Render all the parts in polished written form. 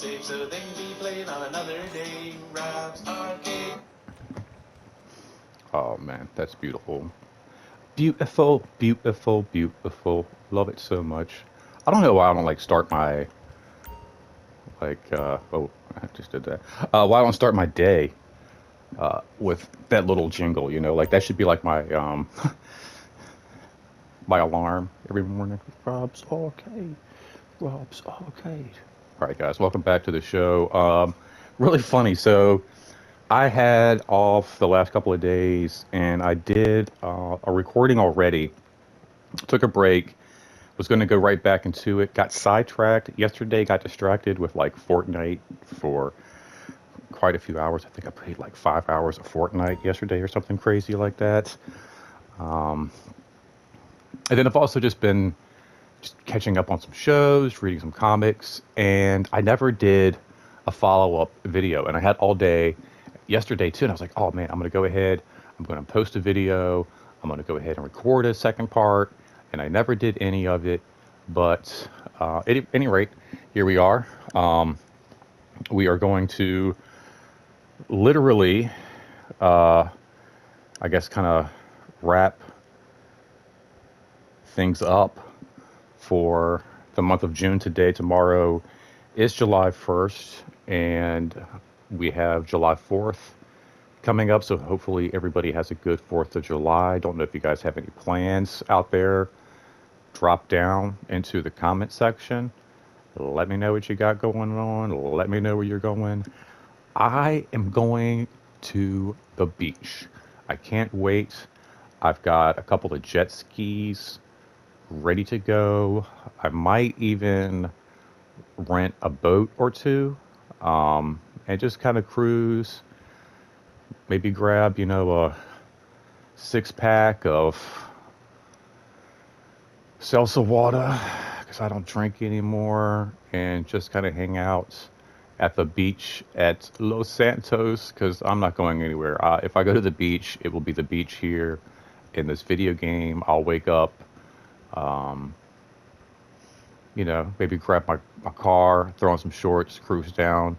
safe so they can be played on another day. Rob's Arcade. Oh man, that's beautiful. Beautiful, beautiful, beautiful. Love it so much. I don't know why I don't like start my oh, I just did that. Why I don't start my day with that little jingle, like that should be like my my alarm every morning. Rob's okay. Rob's okay. All right, guys, welcome back to the show. Really funny. So I had off the last couple of days, and I did a recording already. Took a break. Was going to go right back into it. Got sidetracked yesterday. Got distracted with like Fortnite for quite a few hours. I think I played like 5 hours of Fortnite yesterday or something crazy like that. Um, and then I've also just been just catching up on some shows, reading some comics, and I never did a follow up video. And I had all day yesterday too, and I was like, oh man, I'm gonna go ahead, I'm gonna post a video, I'm gonna go ahead and record a second part, and I never did any of it. But at any rate, here we are. We are going to literally, uh, I guess, kind of wrap things up for the month of June today. Tomorrow is July 1st, and we have July 4th coming up. So hopefully everybody has a good 4th of July. Don't know if you guys have any plans out there. Drop down into the comment section. Let me know what you got going on. Let me know where you're going. I am going to the beach. I can't wait. I've got a couple of jet skis ready to go. I might even rent a boat or two and just kind of cruise. Maybe grab, a 6 pack of seltzer water because I don't drink anymore, and just kind of hang out at the beach at Los Santos because I'm not going anywhere. If I go to the beach, it will be the beach here in this video game. I'll wake up, um, maybe grab my car, throw on some shorts, cruise down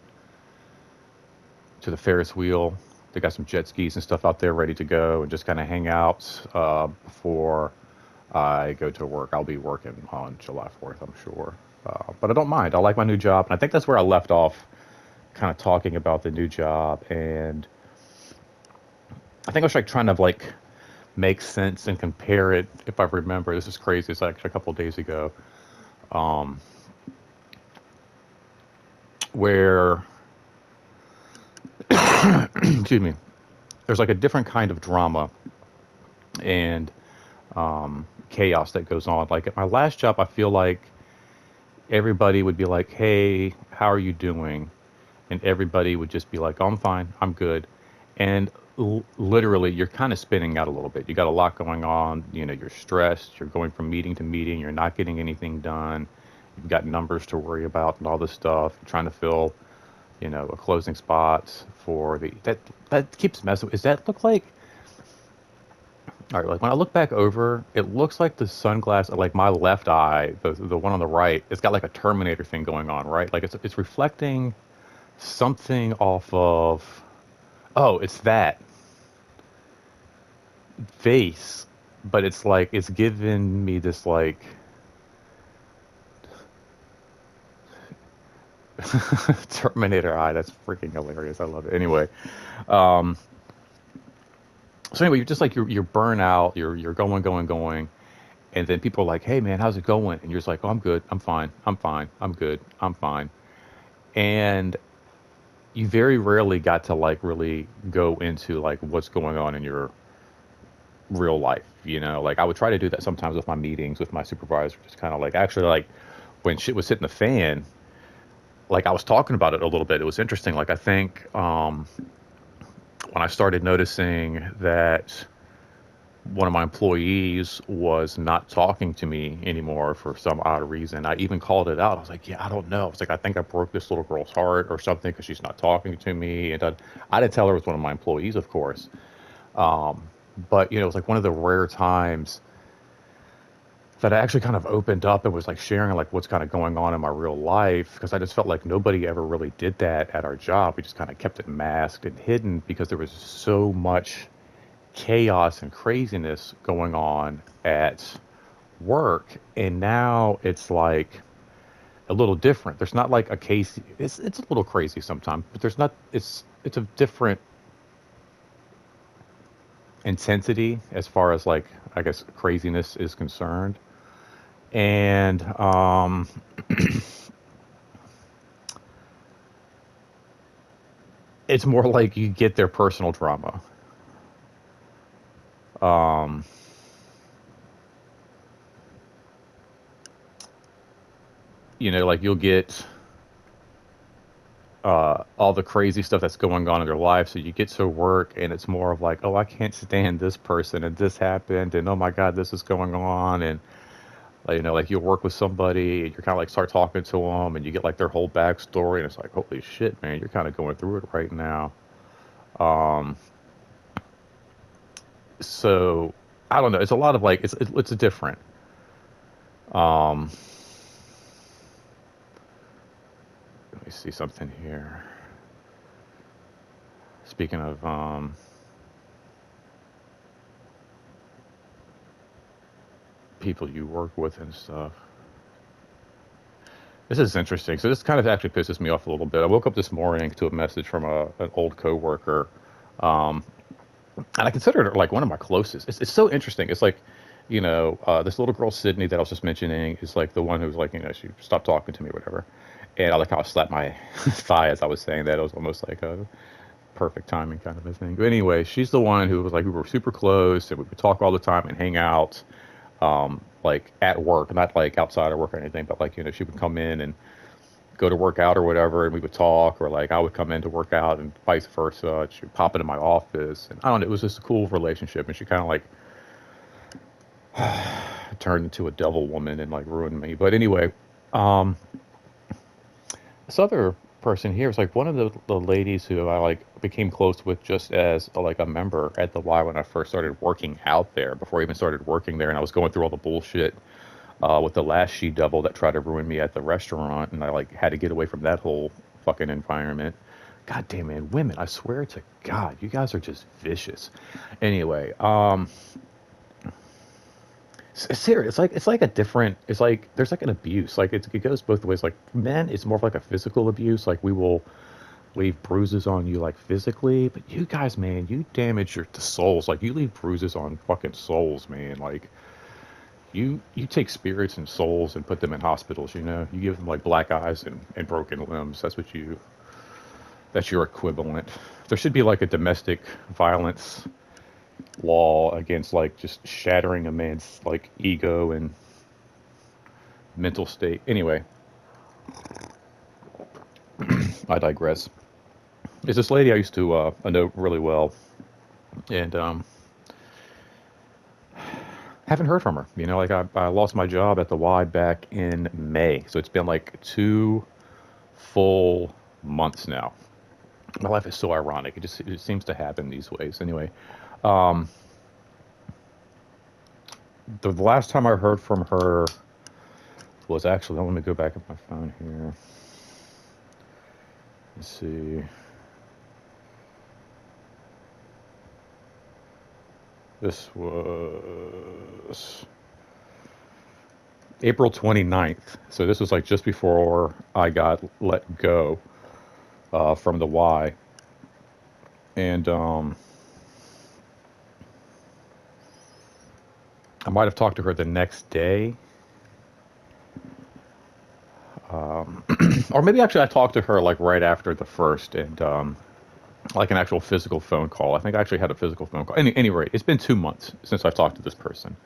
to the Ferris wheel. They got some jet skis and stuff out there ready to go, and just kind of hang out before I go to work. I'll be working on July 4th, I'm sure. But I don't mind. I like my new job. And I think that's where I left off, kind of talking about the new job. And I think I was like trying to like make sense and compare it. If I remember, this is crazy. It's actually a couple of days ago, um, where, excuse me, there's like a different kind of drama and chaos that goes on. Like at my last job, I feel like everybody would be like, "Hey, how are you doing?" And everybody would just be like, "Oh, I'm fine, I'm good." And literally, you're kind of spinning out a little bit. You got a lot going on. You're stressed. You're going from meeting to meeting. You're not getting anything done. You've got numbers to worry about and all this stuff. You're trying to fill, a closing spot for the that keeps messing. Does that look like? All right, like when I look back over, it looks like the sunglass, like my left eye, the one on the right, it's got like a Terminator thing going on, right? Like it's reflecting something off of. Oh, it's that face, but it's like it's given me this like Terminator eye. That's freaking hilarious. I love it. Anyway, um, so anyway, you're just like you're burnt out. You're going, going, going, and then people are like, "Hey, man, how's it going?" And you're just like, "Oh, I'm good. I'm fine. I'm fine. I'm good. I'm fine." And you very rarely got to like really go into like what's going on in your real life. Like I would try to do that sometimes with my meetings with my supervisor, just kind of like actually like when shit was hitting the fan, like I was talking about it a little bit. It was interesting. Like I think when I started noticing that one of my employees was not talking to me anymore for some odd reason. I even called it out. I was like, yeah, I don't know. I was like, I think I broke this little girl's heart or something because she's not talking to me. And I didn't tell her it was one of my employees, of course. Um, but, it was like one of the rare times that I actually kind of opened up and was like sharing like what's kind of going on in my real life, because I just felt like nobody ever really did that at our job. We just kind of kept it masked and hidden because there was so much chaos and craziness going on at work. And now it's like a little different. There's not like a case. It's a little crazy sometimes, but there's not. It's a different intensity as far as like, I guess, craziness is concerned. And it's more like you get their personal drama. Um, like you'll get all the crazy stuff that's going on in their life. So you get to work and it's more of like, oh, I can't stand this person and this happened and oh my God, this is going on. And like you'll work with somebody and you're kind of like start talking to them and you get like their whole backstory and it's like, holy shit, man, you're kind of going through it right now. Um, so I don't know. It's a lot of like, it's a different. Um, Let me see something here. Speaking of people you work with and stuff. This is interesting. So this kind of actually pisses me off a little bit. I woke up this morning to a message from an old coworker, um, and I consider her like one of my closest. It's so interesting. It's like, this little girl Sydney that I was just mentioning is like the one who's like, she stopped talking to me, or whatever. And I like how I slapped my thigh as I was saying that. It was almost like a perfect timing kind of a thing. But anyway, she's the one who was like, we were super close and we would talk all the time and hang out, like at work, not like outside of work or anything, but like, she would come in and go to work out or whatever, and we would talk, or like I would come in to work out and vice versa. She'd pop into my office, and I don't know, it was just a cool relationship. And she kind of like turned into a devil woman and like ruined me. But anyway, um, this other person here is like one of the ladies who I like became close with just as like a member at the Y when I first started working out there, before I even started working there, and I was going through all the bullshit with the last she devil that tried to ruin me at the restaurant, and I like had to get away from that whole fucking environment. God damn, man, women! I swear to God, you guys are just vicious. Anyway, it's serious. It's like a different. It's like there's like an abuse. Like it goes both ways. Like men, it's more of like a physical abuse. Like we will leave bruises on you like physically, but you guys, man, you damage the souls. Like you leave bruises on fucking souls, man. Like you take spirits and souls and put them in hospitals. You give them like black eyes and broken limbs. That's your equivalent. There should be like a domestic violence law against like just shattering a man's like ego and mental state. Anyway, I digress. There's this lady I used to I know really well, and haven't heard from her. Like I lost my job at the Y back in May, so it's been like 2 full months now. My life is so ironic. It seems to happen these ways. Anyway, um, the last time I heard from her was actually. Let me go back at my phone here. Let's see. This was April 29th. So this was like just before I got let go from the Y. And I might have talked to her the next day. Or maybe actually I talked to her like right after the first, and like an actual physical phone call. I think I actually had a physical phone call. Any rate, it's been 2 months since I've talked to this person.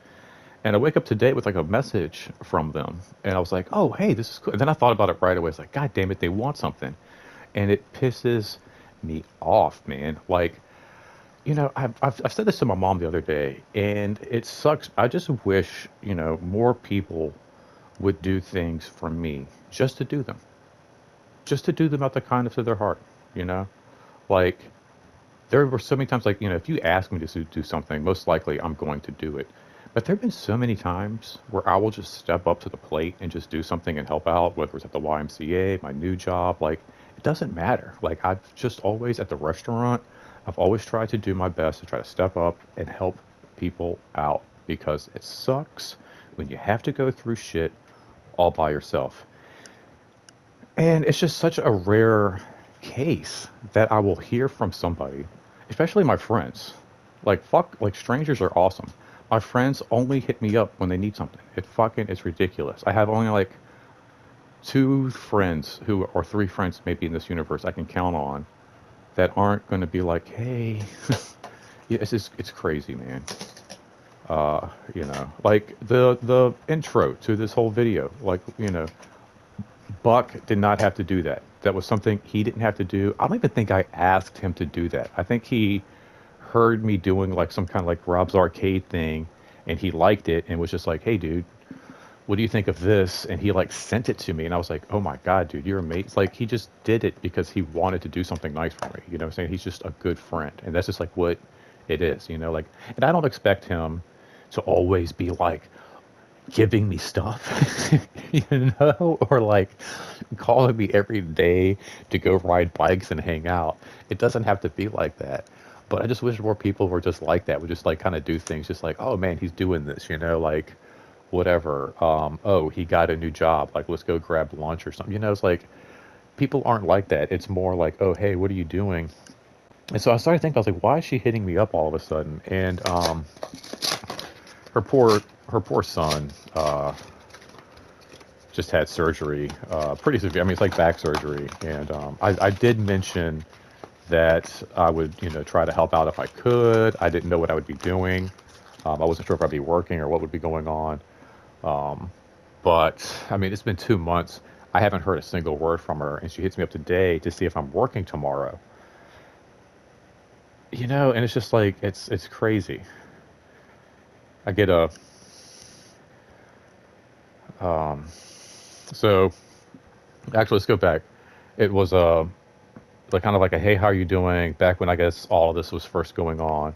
And I wake up today with like a message from them. And I was like, oh, hey, this is cool. And then I thought about it right away. It's like, God damn it, they want something. And it pisses me off, man. Like, I've said this to my mom the other day, and it sucks. I just wish, more people would do things for me just to do them. Just to do them out the kindness of their heart, you know? Like, there were so many times, like, if you ask me to do something, most likely I'm going to do it. But there have been so many times where I will just step up to the plate and just do something and help out, whether it's at the YMCA, my new job. Like, it doesn't matter. Like, I've just always at the restaurant, I've always tried to do my best to try to step up and help people out because it sucks when you have to go through shit all by yourself. And it's just such a rare case that I will hear from somebody, especially my friends. Like fuck, like strangers are awesome. My friends only hit me up when they need something. It's ridiculous. I have only like two friends who or three friends maybe in this universe I can count on that aren't going to be like, hey, yeah, it's crazy, man. Like the intro to this whole video, like Buck did not have to do that. That was something he didn't have to do. I don't even think I asked him to do that. I think he heard me doing like some kind of like Rob's Arcade thing and he liked it and was just like, hey, dude, what do you think of this? And he like sent it to me and I was like, oh my God, dude, you're amazing. Like he just did it because he wanted to do something nice for me. You know what I'm saying? He's just a good friend. And that's just like what it is, like, and I don't expect him to always be like, giving me stuff, or like calling me every day to go ride bikes and hang out. It doesn't have to be like that. But I just wish more people were just like that, would just like kind of do things just like, oh man, he's doing this, like whatever. Oh, he got a new job. Like, let's go grab lunch or something. It's like people aren't like that. It's more like, oh, hey, what are you doing? And so I started thinking, I was like, why is she hitting me up all of a sudden? And her poor son just had surgery, pretty severe. I mean, it's like back surgery, and I did mention that I would, try to help out if I could. I didn't know what I would be doing. I wasn't sure if I'd be working or what would be going on. But I mean, it's been 2 months. I haven't heard a single word from her, and she hits me up today to see if I'm working tomorrow. And it's just like it's crazy. I get a so actually let's go back. It was like kind of like a hey, how are you doing? Back when I guess all of this was first going on,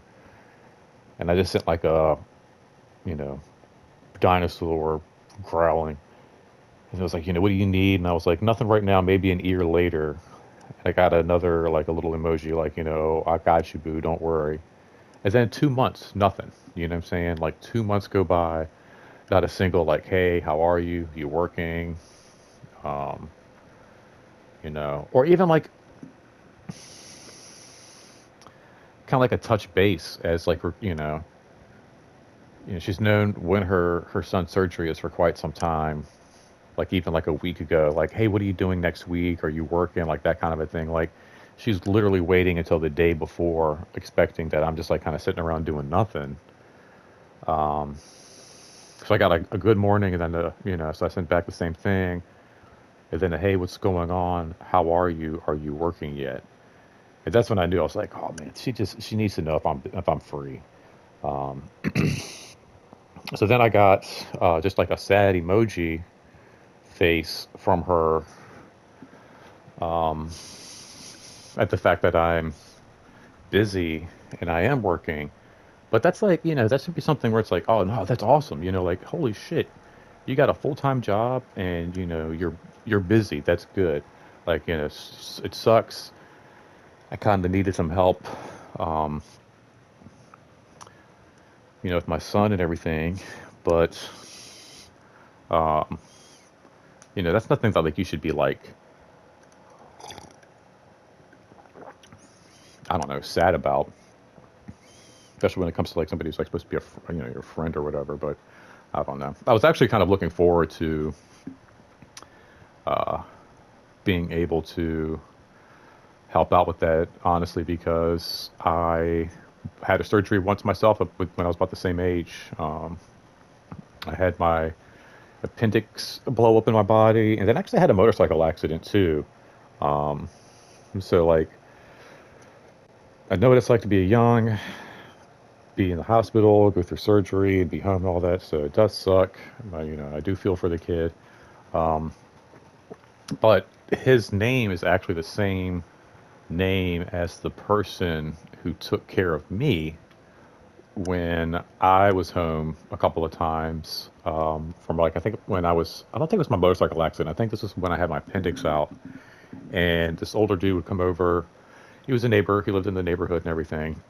and I just sent like a you know dinosaur growling, and it was like, what do you need? And I was like, nothing right now, maybe an ear later. And I got another like a little emoji like, I got you, boo, don't worry. And then 2 months, nothing. You know what I'm saying? Like 2 months go by, not a single like, hey, how are you? You working? Um, or even like kind of like a touch base as like she's known when her son's surgery is for quite some time. Like even like a week ago, like, hey, what are you doing next week? Are you working? Like that kind of a thing. Like she's literally waiting until the day before, expecting that I'm just like kind of sitting around doing nothing. Um, so I got a good morning, and then so I sent back the same thing, and then hey, what's going on? How are you? Are you working yet? And that's when I knew. I was like, oh man, she needs to know if I'm free. Um, so then I got just like a sad emoji face from her, um, at the fact that I'm busy and I am working. But that's like, that should be something where it's like, oh no, that's awesome. Like, holy shit, you got a full-time job and you're busy. That's good. Like, it sucks. I kind of needed some help, um, with my son and everything. But, um, that's nothing that like you should be like, I don't know, sad about, especially when it comes to like somebody who's like supposed to be your friend or whatever. But I don't know. I was actually kind of looking forward to uh, being able to help out with that, honestly, because I had a surgery once myself when I was about the same age. I had my appendix blow up in my body, and then actually had a motorcycle accident too. Um, so like, I know what it's like to be young, be in the hospital, go through surgery, and be home and all that. So it does suck. I do feel for the kid. Um, but his name is actually the same name as the person who took care of me when I was home a couple of times from like I think when I don't think it was my motorcycle accident. I think this was when I had my appendix out, and this older dude would come over. He was a neighbor. He lived in the neighborhood and everything.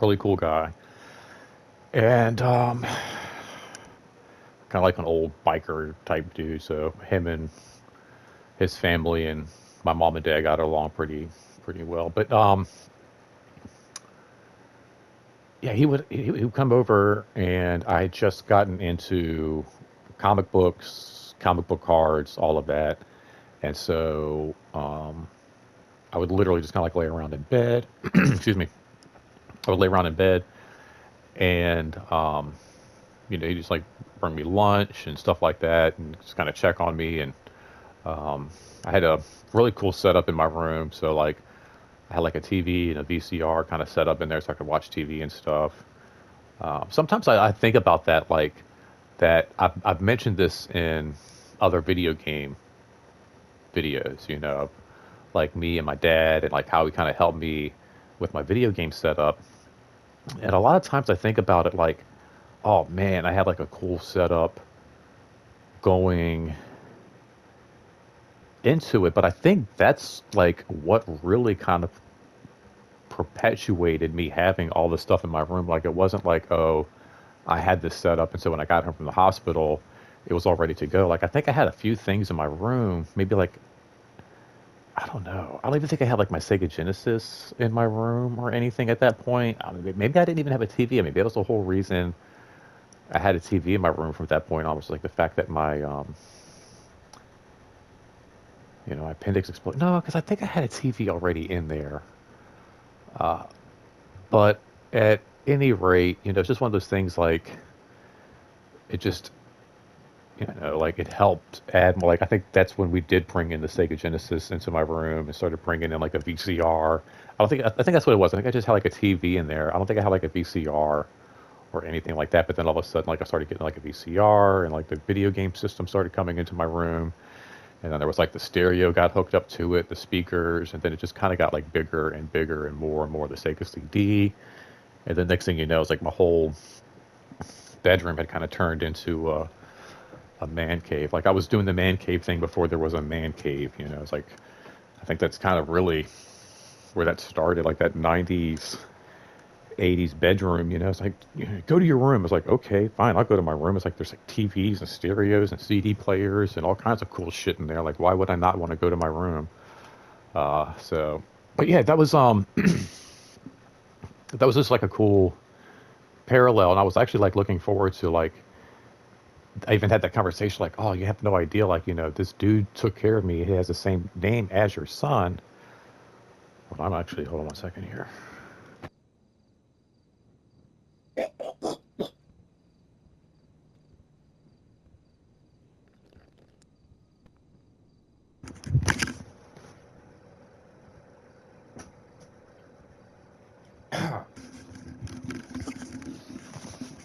Really cool guy, and kind of like an old biker type dude. So him and his family and my mom and dad got along pretty well. But yeah, he would come over, and I had just gotten into comic books, comic book cards, all of that, and so I would literally just kind of like lay around in bed. Excuse me. I would lay around in bed, and he just like bring me lunch and stuff like that, and just kind of check on me. And I had a really cool setup in my room, so like I had like a TV and a VCR kind of set up in there so I could watch TV and stuff. Sometimes I think about that, like that I've mentioned this in other video game videos, like me and my dad and like how he kind of helped me with my video game setup. And a lot of times I think about it like, oh man, I had like a cool setup going into it, but I think that's like what really kind of perpetuated me having all this stuff in my room. Like it wasn't like, oh, I had this set up, and so when I got home from the hospital, it was all ready to go. Like I think I had a few things in my room, maybe like I don't know. I don't even think I had like my Sega Genesis in my room or anything at that point. I mean, maybe I didn't even have a TV. I mean, that was the whole reason I had a TV in my room from that point on. Was like the fact that my appendix exploded. No, because I think I had a TV already in there. Uh, but at any rate, it's just one of those things like it just, like it helped add more. Like I think that's when we did bring in the Sega Genesis into my room and started bringing in like a VCR. I think that's what it was. I think I just had like a TV in there. I don't think I had like a VCR or anything like that. But then all of a sudden, like I started getting like a VCR and like the video game system started coming into my room. And then there was like the stereo got hooked up to it, the speakers, and then it just kind of got like bigger and bigger and more the Sega CD. And then next thing you know, it's like my whole bedroom had kind of turned into a man cave. Like I was doing the man cave thing before there was a man cave. It's like I think that's kind of really where that started, like that '90s, '80s bedroom. It's like go to your room. It's like okay, fine, I'll go to my room. It's like there's like TVs and stereos and CD players and all kinds of cool shit in there. Like why would I not want to go to my room? But yeah, that was that was just like a cool parallel, and I was actually like looking forward to like I even had that conversation like, oh, you have no idea, like this dude took care of me. He has the same name as your son. Well, hold on one second here.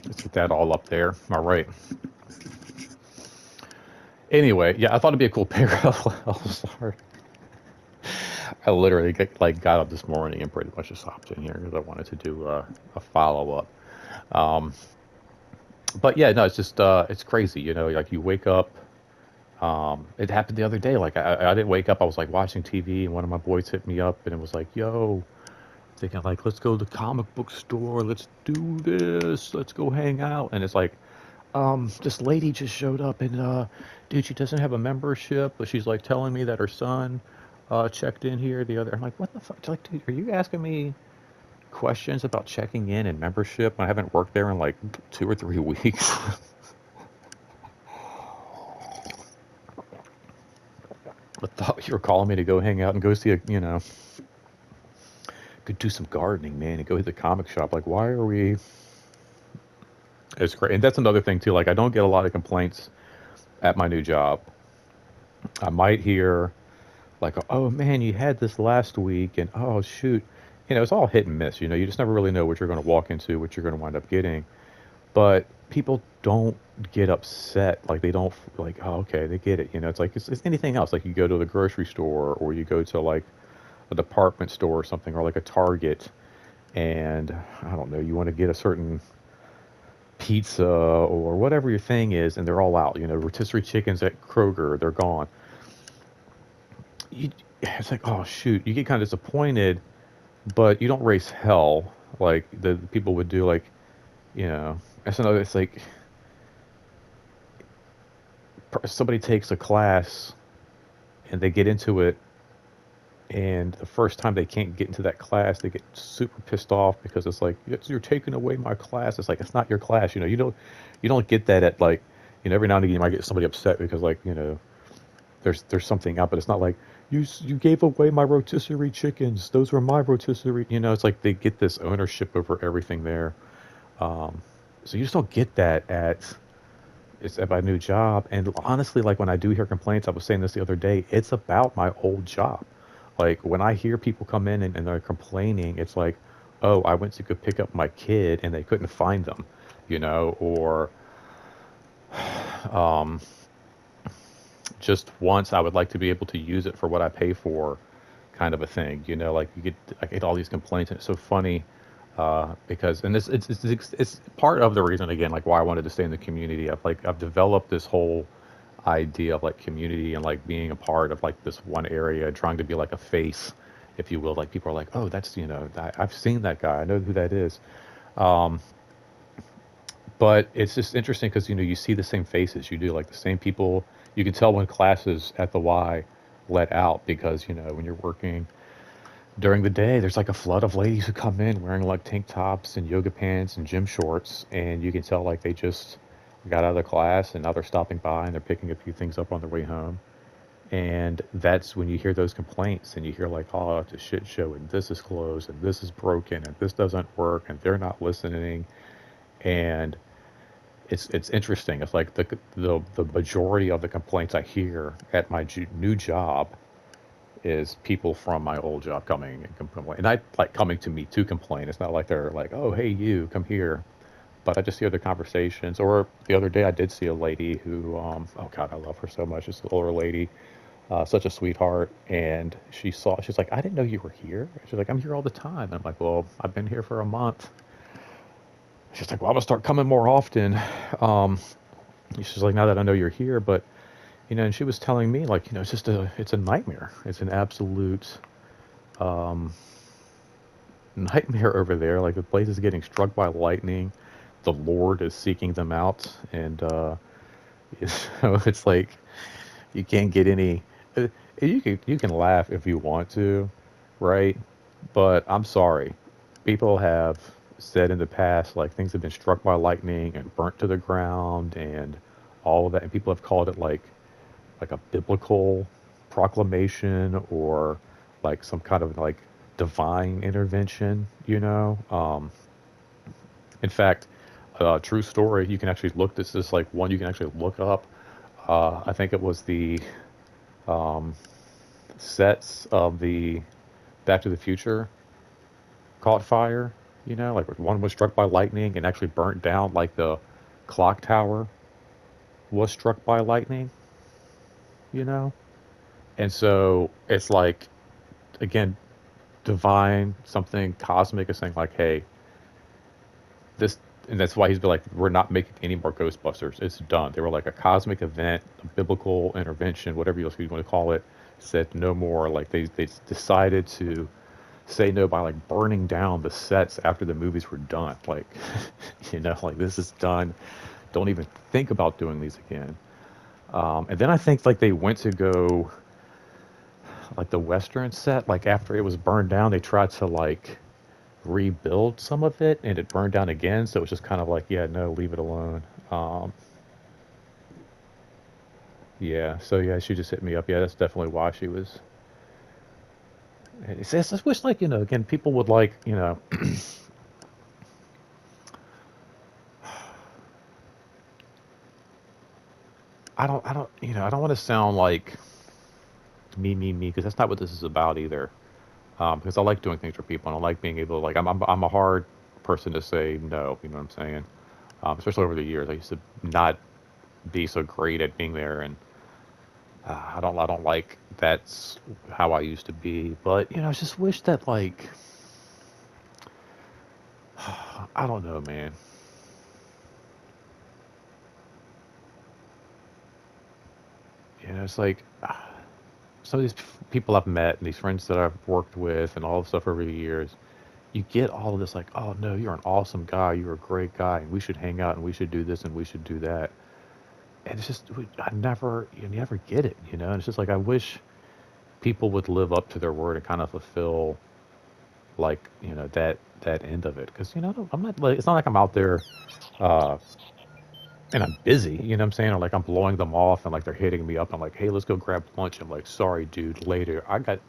Let's get that all up there. All right. Anyway, yeah, I thought it'd be a cool parallel. Sorry. I literally got up this morning and pretty much just hopped in here because I wanted to do a follow up. Um, but yeah, no, it's just it's crazy. Like you wake up. It happened the other day. Like I didn't wake up. I was like watching TV, and one of my boys hit me up, and it was like, "Yo," thinking like, "Let's go to the comic book store. Let's do this. Let's go hang out." And it's like, this lady just showed up, and dude, she doesn't have a membership, but she's like telling me that her son checked in here the other. I'm like, what the fuck? Like, dude, are you asking me questions about checking in and membership? I haven't worked there in like 2 or 3 weeks. I thought you were calling me to go hang out and go see could do some gardening, man, and go hit the comic shop. Like, why are we? It's great, and that's another thing too. Like, I don't get a lot of complaints at my new job. I might hear like, oh man, you had this last week, and oh shoot, it's all hit and miss. You just never really know what you're going to walk into, what you're going to wind up getting. But people don't get upset. Like they don't like, oh, okay, they get it. It's like it's anything else. Like you go to the grocery store or you go to like a department store or something or like a Target, and I don't know, you want to get a certain pizza or whatever your thing is, and they're all out. Rotisserie chickens at Kroger, they're gone. It's like, oh shoot, you get kind of disappointed, but you don't raise hell like the people would do. Like, that's another. It's like somebody takes a class and they get into it, and the first time they can't get into that class, they get super pissed off because it's like, you're taking away my class. It's like, it's not your class. You don't get that at like, every now and again you might get somebody upset because like, there's something out, but it's not like you gave away my rotisserie chickens. Those were my rotisserie. It's like they get this ownership over everything there. So you just don't get that at my new job. And honestly, like when I do hear complaints, I was saying this the other day, it's about my old job. Like when I hear people come in and they're complaining, it's like, oh, I went to go pick up my kid and they couldn't find them, or um, just once I would like to be able to use it for what I pay for, kind of a thing. Like I get all these complaints, and it's so funny because, and this it's part of the reason again, like why I wanted to stay in the community. I've developed this whole idea of like community and like being a part of like this one area, trying to be like a face, if you will. Like people are like, oh, that's I've seen that guy, I know who that is. Um, but it's just interesting because you see the same faces, you do like the same people. You can tell when classes at the Y let out because when you're working during the day, there's like a flood of ladies who come in wearing like tank tops and yoga pants and gym shorts, and you can tell like they just got out of the class and now they're stopping by and they're picking a few things up on their way home. And that's when you hear those complaints and you hear like, oh, it's a shit show and this is closed and this is broken and this doesn't work and they're not listening. And it's interesting. It's like the majority of the complaints I hear at my new job is people from my old job coming and complaining. And I like coming to me to complain. It's not like they're like, oh, hey, you come here. But I just hear the conversations. Or the other day I did see a lady who, oh God, I love her so much. It's an older lady, such a sweetheart. And she's like, I didn't know you were here. She's like, I'm here all the time. And I'm like, well, I've been here for a month. She's like, well, I'm gonna start coming more often. Um, she's like, now that I know you're here, but and she was telling me like, it's a nightmare. It's an absolute nightmare over there. Like the place is getting struck by lightning. The Lord is seeking them out, and it's like you can't get any. You can laugh if you want to, right? But I'm sorry, people have said in the past like things have been struck by lightning and burnt to the ground and all of that, and people have called it like a biblical proclamation or like some kind of like divine intervention. In fact, true story, you can actually look, this is like one you can actually look up. I think it was the um, sets of the Back to the Future caught fire, like one was struck by lightning and actually burnt down, like the clock tower was struck by lightning, you know? And so it's like, again, divine, something cosmic is saying, like, hey, this, and that's why he's been like, we're not making any more Ghostbusters. It's done. They were like a cosmic event, a biblical intervention, whatever else you want to call it, said no more. Like, they decided to say no by like burning down the sets after the movies were done. Like, like this is done. Don't even think about doing these again. And then I think like they went to go like the Western set, like after it was burned down, they tried to like rebuild some of it and it burned down again. So it was just kind of like, yeah, no, leave it alone. Yeah, so yeah, she just hit me up. Yeah, that's definitely why she was. I just wish, like, again, people would like, I don't want to sound like me, because that's not what this is about either. Because I like doing things for people, and I like being able to, like, I'm a hard person to say no. You know what I'm saying? Especially over the years, I used to not be so great at being there, and I don't like that's how I used to be. But I just wish that like I don't know, man. You know, it's like some of these people I've met and these friends that I've worked with and all the stuff over the years, you get all of this like, oh no, you're an awesome guy, you're a great guy, and we should hang out and we should do this and we should do that. And it's just, you never get it, you know. And it's just like I wish people would live up to their word and kind of fulfill, like, you know, that end of it. Because you know, I'm not like it's not like I'm out there uh, and I'm busy, you know what I'm saying? Or like I'm blowing them off and like they're hitting me up. I'm like, hey, let's go grab lunch. I'm like, sorry, dude, later. I got,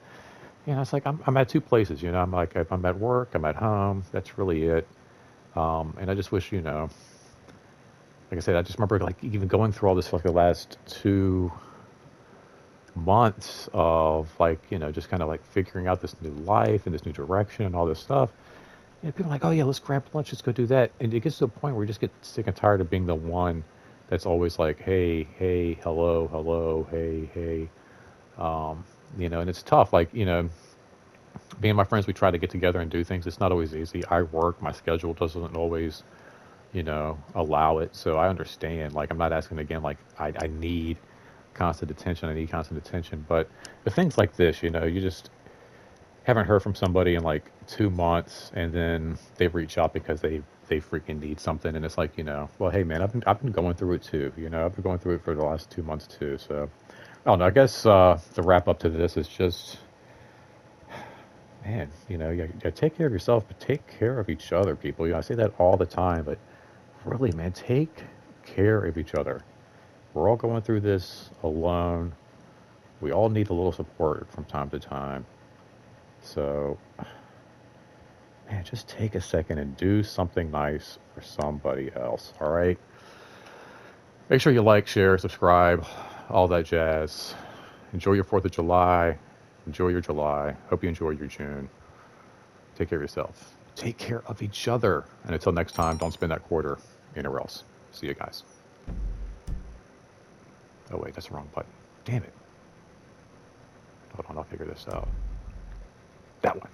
you know, it's like I'm at two places, you know. I'm like, if I'm at work, I'm at home. That's really it. And I just wish, you know, like I said, I just remember like even going through all this for like the last 2 months of like, you know, just kind of like figuring out this new life and this new direction and all this stuff. And people are like, oh yeah, let's grab lunch, let's go do that. And it gets to a point where you just get sick and tired of being the one that's always like, hey, hey, hello, hello, hey, hey. You know, and it's tough. Like, you know, me and my friends, we try to get together and do things. It's not always easy. I work, my schedule doesn't always, you know, allow it. So I understand. Like, I'm not asking again, like, I need constant attention. I need constant attention. But the things like this, you know, you just haven't heard from somebody in like 2 months and then they reach out because they freaking need something. And it's like, you know, well, hey, man, I've been going through it too. You know, I've been going through it for the last 2 months too. So I don't know. I guess the wrap up to this is just, man, you gotta take care of yourself, but take care of each other, people. You know, I say that all the time, but really, man, take care of each other. We're all going through this alone. We all need a little support from time to time. So, man, just take a second and do something nice for somebody else. All right. Make sure you like, share, subscribe, all that jazz. Enjoy your 4th of July. Enjoy your July. Hope you enjoy your June. Take care of yourself. Take care of each other. And until next time, don't spend that quarter anywhere else. See you guys. Oh, wait, that's the wrong button. Damn it. Hold on, I'll figure this out. That one.